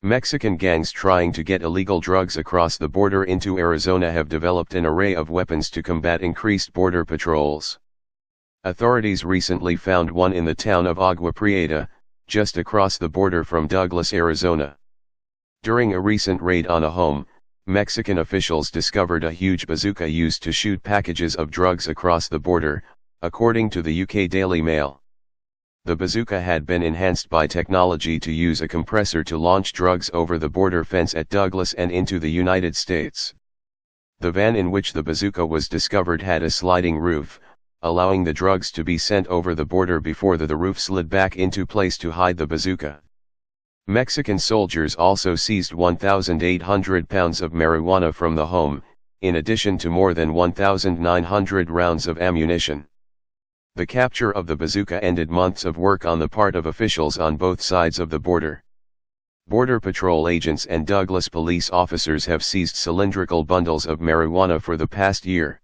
Mexican gangs trying to get illegal drugs across the border into Arizona have developed an array of weapons to combat increased border patrols. Authorities recently found one in the town of Agua Prieta, just across the border from Douglas, Arizona. During a recent raid on a home, Mexican officials discovered a huge bazooka used to shoot packages of drugs across the border, according to the UK Daily Mail. The bazooka had been enhanced by technology to use a compressor to launch drugs over the border fence at Douglas and into the United States. The van in which the bazooka was discovered had a sliding roof, allowing the drugs to be sent over the border before the roof slid back into place to hide the bazooka. Mexican soldiers also seized 1,800 pounds of marijuana from the home, in addition to more than 1,900 rounds of ammunition. The capture of the bazooka ended months of work on the part of officials on both sides of the border. Border Patrol agents and Douglas police officers have seized cylindrical bundles of marijuana for the past year.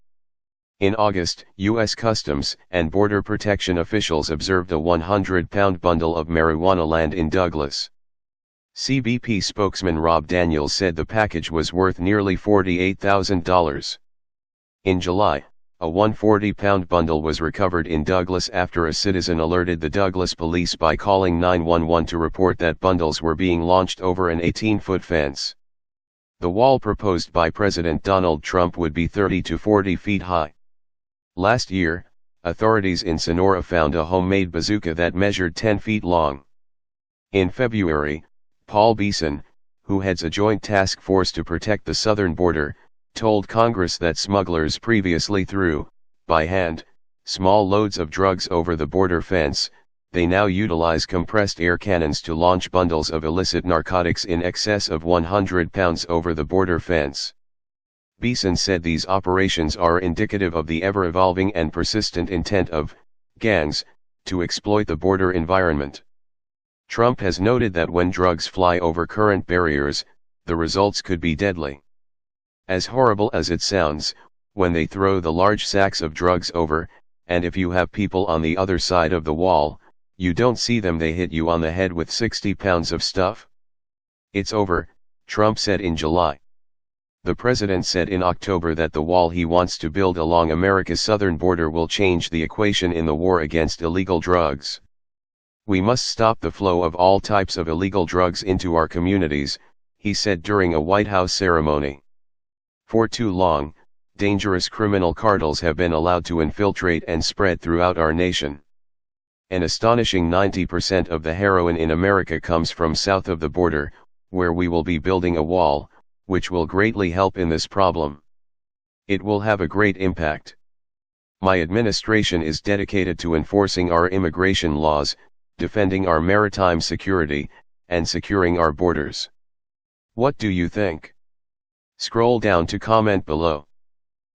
In August, U.S. Customs and Border Protection officials observed a 100-pound bundle of marijuana land in Douglas. CBP spokesman Rob Daniels said the package was worth nearly $48,000. In July, a 140-pound bundle was recovered in Douglas after a citizen alerted the Douglas police by calling 911 to report that bundles were being launched over an 18-foot fence. The wall proposed by President Donald Trump would be 30 to 40 feet high. Last year, authorities in Sonora found a homemade bazooka that measured 10 feet long. In February, Paul Beeson, who heads a joint task force to protect the southern border, told Congress that smugglers previously threw, by hand, small loads of drugs over the border fence. They now utilize compressed air cannons to launch bundles of illicit narcotics in excess of 100 pounds over the border fence. Beeson said these operations are indicative of the ever-evolving and persistent intent of gangs to exploit the border environment. Trump has noted that when drugs fly over current barriers, the results could be deadly. As horrible as it sounds, when they throw the large sacks of drugs over, and if you have people on the other side of the wall, you don't see them, they hit you on the head with 60 pounds of stuff. It's over, Trump said in July. The president said in October that the wall he wants to build along America's southern border will change the equation in the war against illegal drugs. We must stop the flow of all types of illegal drugs into our communities, he said during a White House ceremony. For too long, dangerous criminal cartels have been allowed to infiltrate and spread throughout our nation. An astonishing 90% of the heroin in America comes from south of the border, where we will be building a wall, which will greatly help in this problem. It will have a great impact. My administration is dedicated to enforcing our immigration laws, defending our maritime security, and securing our borders. What do you think? Scroll down to comment below.